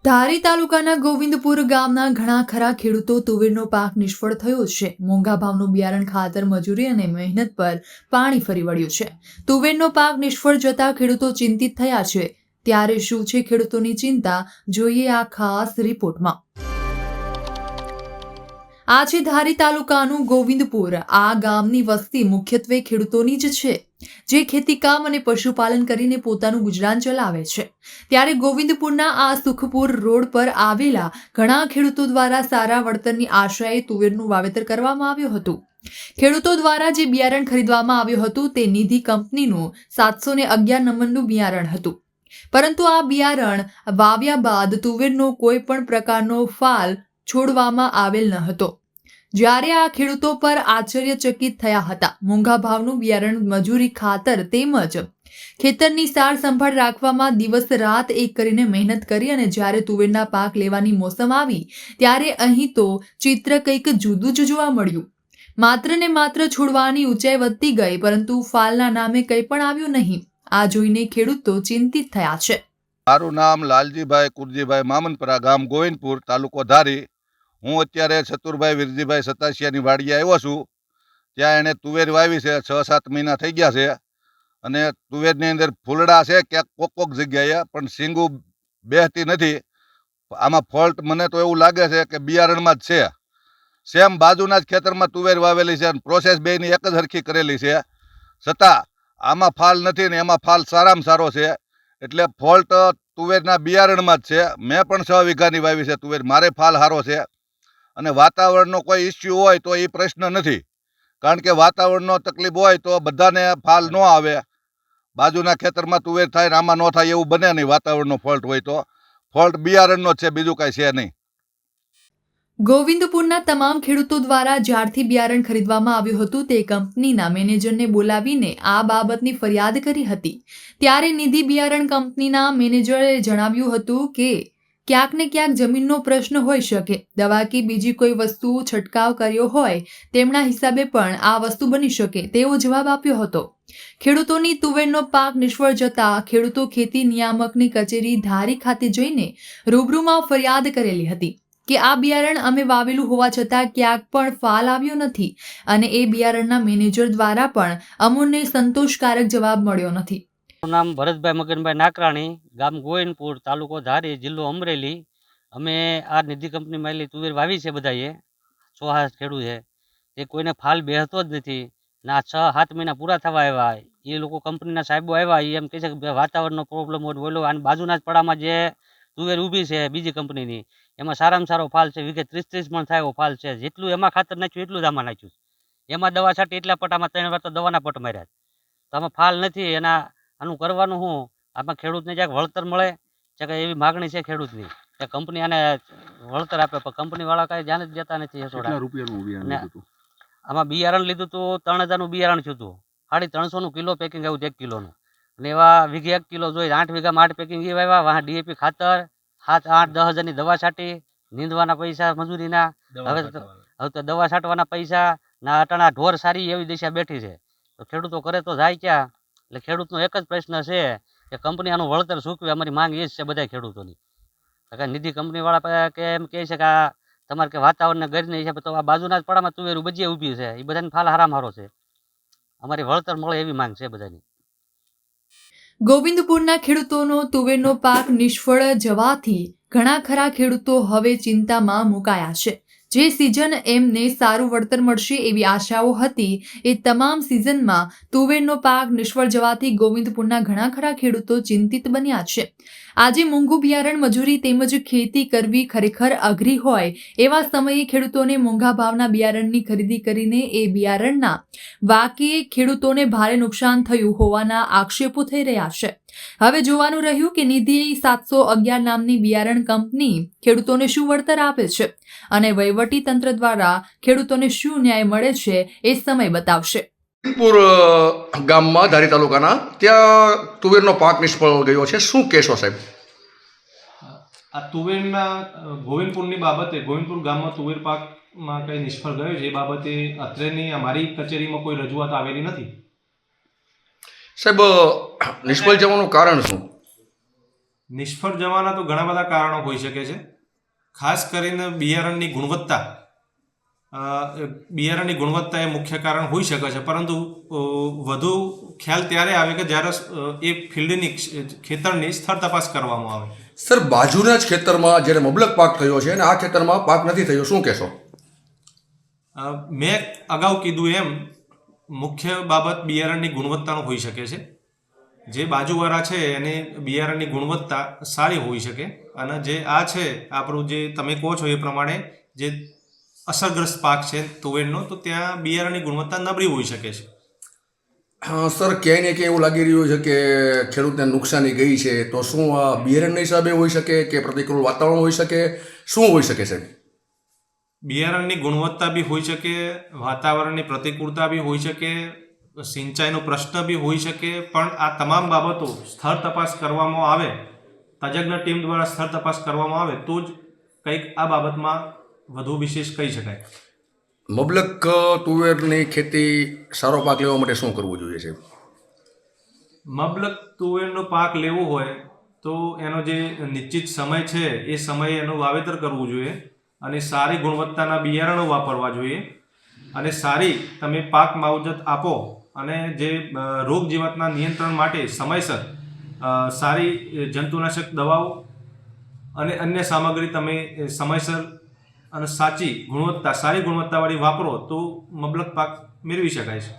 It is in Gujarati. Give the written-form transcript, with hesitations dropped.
ધારી તાલુકાના ગોવિંદપુર ગામના ઘણા ખરા ખેડૂતો તુવેરનો પાક નિષ્ફળ થયો છે. મોંઘા ભાવનું બિયારણ, ખાતર, મજૂરી અને મહેનત પર પાણી ફરી વળ્યું છે. તુવેરનો પાક નિષ્ફળ જતા ખેડૂતો ચિંતિત થયા છે. ત્યારે શું છે ખેડૂતોની ચિંતા, જોઈએ આ ખાસ રિપોર્ટમાં. આ છે ધારી તાલુકાનું ગોવિંદપુર. આ ગામની વસ્તી મુખ્યત્વે ખેડૂતોની જ છે, જે ખેતીકામ અને પશુપાલન કરીને પોતાનું ગુજરાન ચલાવે છે. ત્યારે ગોવિંદપુરના આ સુખપુર રોડ પર આવેલા ઘણા ખેડૂતો દ્વારા સારા વળતરની આશાએ તુવેરનું વાવેતર કરવામાં આવ્યું હતું. ખેડૂતો દ્વારા જે બિયારણ ખરીદવામાં આવ્યું હતું તે નિધિ કંપનીનું 711 નંબરનું બિયારણ હતું. પરંતુ આ બિયારણ વાવ્યા બાદ તુવેરનો કોઈ પણ પ્રકારનો ફાલ છોડવામાં આવેલ ન હતો. જ્યારે આ ખેડૂતો પર આશ્ચર્યચકિત થયા હતા. મોંઘા ભાવનું બિયારણ, મજૂરી, ખાતર તેમજ ખેતરની સાર સંભાળ રાખવામાં દિવસ રાત એક કરીને મહેનત કરી અને જ્યારે તુવેરના પાક લેવાની મોસમ આવી ત્યારે અહીં તો ચિત્ર કંઈક જુદું જ જોવા મળ્યું. માત્ર ને માત્ર છોડવાની ઊંચાઈ વધતી ગઈ, પરંતુ ફાલના નામે કંઈ પણ આવ્યું નહીં. આ જોઈને ખેડૂતો ચિંતિત થયા છે. મારું નામ લાલજીભાઈ કુરજીભાઈ મામનપરા, ગામ ગોવિંદપુર, તાલુકો ધારી. હું અત્યારે ચતુરભાઈ વીરજીભાઈ સતાસિયાની વાડીએ આવ્યો છું. ત્યાં એણે તુવેર વાવી છે. 6-7 મહિના થઈ ગયા છે અને તુવેરની અંદર ફૂલડા છે ક્યાંક કોક જગ્યાએ, પણ શીંગું બેહતી નથી. આમાં ફોલ્ટ મને તો એવું લાગે છે કે બિયારણમાં જ છે. સેમ બાજુના જ ખેતરમાં તુવેર વાવેલી છે અને પ્રોસેસ બેયની એક જ હરખી કરેલી છે, છતાં આમાં ફાલ નથી ને એમાં ફાલ સારામાં સારો છે. એટલે ફોલ્ટ તુવેરના બિયારણમાં જ છે. મેં પણ 6 વીઘાની વાવી છે તુવેર, મારે ફાલ સારો છે. અને વાતાવરણનો કોઈ ઇસ્યુ હોય તો એ પ્રશ્ન નથી, કારણ કે વાતાવરણનો તકલીફ હોય તો બધાને ફાલ ન આવે. બાજુના ખેતરમાં તુવેર થાય ને આમાં ન થાય એવું બને નહીં. વાતાવરણનો ફોલ્ટ હોય તો ફોલ્ટ બિયારણનો જ છે, બીજું કાંઈ છે નહીં. ગોવિંદપુરના તમામ ખેડૂતો દ્વારા જ્યારથી બિયારણ ખરીદવામાં આવ્યું હતું તે કંપનીના મેનેજરને બોલાવીને આ બાબતની ફરિયાદ કરી હતી. ત્યારે નિધિ બિયારણ કંપનીના મેનેજરે જણાવ્યું હતું કે ક્યાંક ને ક્યાંક જમીનનો પ્રશ્ન હોઈ શકે, દવા કે બીજી કોઈ વસ્તુ છંટકાવ કર્યો હોય તેમના હિસાબે પણ આ વસ્તુ બની શકે તેવો જવાબ આપ્યો હતો. ખેડૂતોની તુવેરનો પાક નિષ્ફળ જતા ખેડૂતો ખેતી નિયામકની કચેરી ધારી ખાતે જઈને રૂબરૂમાં ફરિયાદ કરેલી હતી કે આ બિયારણ અમે વાવેલું હોવા છતાં ક્યાંક પણ ફાલ આવ્યો નથી અને એ બિયારણના મેનેજર દ્વારા પણ અમોને સંતોષકારક જવાબ મળ્યો નથી. મારું નામ ભરતભાઈ મગનભાઈ નાકરાણી, ગામ ગોવિંદપુર, તાલુકો ધારી, જિલ્લો અમરેલી. અમે આ નિધિ કંપનીમાં એલી તુવેર વાવી છે. બધાએ 6 ખેડૂત છે, એ કોઈને ફાલ બેહતો જ નથી. ના 6-7 મહિના પૂરા થવા આવ્યા, એ લોકો કંપનીના સાહેબો આવ્યા, એ એમ કહે છે કે વાતાવરણનો પ્રોબ્લેમ હોય બોલો. અને બાજુના જ પડામાં જે તુવેર ઊભી છે બીજી કંપનીની, એમાં સારામાં સારો ફાલ છે. વીઘે 30-30 પણ થાય એવો ફાલ છે. જેટલું એમાં ખાતર નાખ્યું એટલું જ આમાં નાખ્યું. એમાં દવા છાંટી એટલા પટામાં 3 વાર તો દવાના પટ માર્યા. તો આમાં ફાલ નથી. આનું કરવાનું શું? આમાં ખેડૂતને જ્યાં વળતર મળે છે કે એવી માગણી છે ખેડૂતની કે કંપની આને વળતર આપે, પણ કંપનીવાળા કાંઈ ધ્યાન જ દેતા નથી. આમાં બિયારણ લીધું હતું 3000નું બિયારણ થયું હતું. 350નું કિલો પેકિંગ આવ્યું 1 કિલોનું. અને એવા વીઘે 1 કિલો જોઈએ. 8 વીઘામાં 8 પેકિંગ એ વાવ્યા. વાહ ડીએપી ખાતર 7-8-10 હજારની દવા છાંટી, નીંદવાના પૈસા મજૂરીના, હવે તો દવા છાંટવાના પૈસા ના. અટાણા ઢોર સારી એવી દિશા બેઠી છે, તો ખેડૂતો કરે તો જાય ક્યાં? એટલે ખેડૂતનો એક જ પ્રશ્ન છે કે કંપની આનું વળતર ચૂકવે. અમારી માંગ એ જ છે બધા ખેડૂતોની. નિધિ કંપનીવાળા કે એમ કહે છે કે આ તમારે કે વાતાવરણને ગરીને હિસાબે તો આ બાજુના જ પડામાં તુવેર બજીએ ઊભી છે, એ બધાને ફાલ હારામાં હારો છે. અમારી વળતર મળે એવી માંગ છે બધાની. ગોવિંદપુરના ખેડૂતોનો તુવેરનો પાક નિષ્ફળ જવાથી ઘણા ખરા ખેડૂતો હવે ચિંતામાં મુકાયા છે. જે સિઝન એમને સારું વળતર મળશે એવી આશાઓ હતી, એ તમામ સિઝનમાં તુવેરનો પાક નિષ્ફળ જવાથી ગોવિંદપુરના ઘણા ખરા ખેડૂતો ચિંતિત બન્યા છે. આજે મોંઘું બિયારણ, મજૂરી તેમજ ખેતી કરવી ખરેખર અઘરી હોય એવા સમયે ખેડૂતોને મોંઘા ભાવના બિયારણની ખરીદી કરીને એ બિયારણના વાકેએ ખેડૂતોને ભારે નુકસાન થયું હોવાના આક્ષેપો થઈ રહ્યા છે. હવે જોવાનું રહ્યું કે નિધિ 711 નામની બિયારણ કંપની ખેડૂતોને શું વળતર આપે છે અને વહીવટી તંત્ર દ્વારા ખેડૂતોને શું ન્યાય મળે છે એ સમય બતાવશે. ગોવિંદપુર ગામમાં ધારી તાલુકાના ત્યાં તુવેરનો પાક નિષ્ફળ ગયો છે. શું કહેશો સાહેબ? આ તુવેરના ગોવિંદપુરની બાબતે, ગોવિંદપુર ગામમાં તુવેર પાકમાં કંઈ નિષ્ફળ ગયો છે એ બાબતે અત્રેની અમારી કચેરીમાં કોઈ રજૂઆત આવેલી નથી. સાહેબ, નિષ્ફળ જવાનું કારણ શું? નિષ્ફળ જવાના તો ઘણા બધા કારણો હોઈ શકે છે. ખાસ કરીને બિયારણની ગુણવત્તા એ મુખ્ય કારણ હોઈ શકે છે, પરંતુ વધુ ખ્યાલ ત્યારે આવે કે જ્યારે એ ફિલ્ડની ખેતરની સ્થળ તપાસ કરવામાં આવે. સર, બાજુના જ ખેતરમાં જ્યારે મબલક પાક થયો છે અને આ ખેતરમાં પાક નથી થયો, શું કહેશો? મેં અગાઉ કીધું એમ મુખ્ય બાબત બિયારણની ગુણવત્તાનો હોઈ શકે છે. જે બાજુવાળા છે એની બિયારણની ગુણવત્તા સારી હોઈ શકે, અને જે આ છે આપણું જે તમે કહો છો એ પ્રમાણે જે અસરગ્રસ્ત પાક છે તુવેરનો, તો ત્યાં બિયારણની ગુણવત્તા નબળી હોઈ શકે છે. સર, ક્યાંય ને ક્યાંય એવું લાગી રહ્યું છે કે ખેડૂતને નુકસાની ગઈ છે, તો શું આ બિયારણના હિસાબે હોઈ શકે કે પ્રતિકૂળ વાતાવરણ હોઈ શકે, શું હોઈ શકે છે? બિયારણની ગુણવત્તા બી હોઈ શકે, વાતાવરણની પ્રતિકૂળતા બી હોઈ શકે, સિંચાઈનો પ્રશ્ન બી હોઈ શકે, પણ આ તમામ બાબતો સ્થળ તપાસ કરવામાં આવે, તજજ્ઞ ટીમ દ્વારા સ્થળ તપાસ કરવામાં આવે તો જ કંઈક આ બાબતમાં વધુ વિશેષ કહી શકાય. મબલક તુવેરની ખેતી સારો પાક લેવા માટે શું કરવું જોઈએ છે? મબલક તુવેરનો પાક લેવો હોય તો એનો જે નિશ્ચિત સમય છે એ સમયે એનું વાવેતર કરવું જોઈએ, અને સારી ગુણવત્તાના બિયારણો વાપરવા જોઈએ, અને સારી તમે પાક માવજત આપો, અને જે રોગ જીવાતના નિયંત્રણ માટે સમયસર સારી જંતુનાશક દવાઓ અને અન્ય સામગ્રી તમે સમયસર અને સારી ગુણવત્તાવાળી વાપરો તો મબલક પાક મેળવી શકાય છે.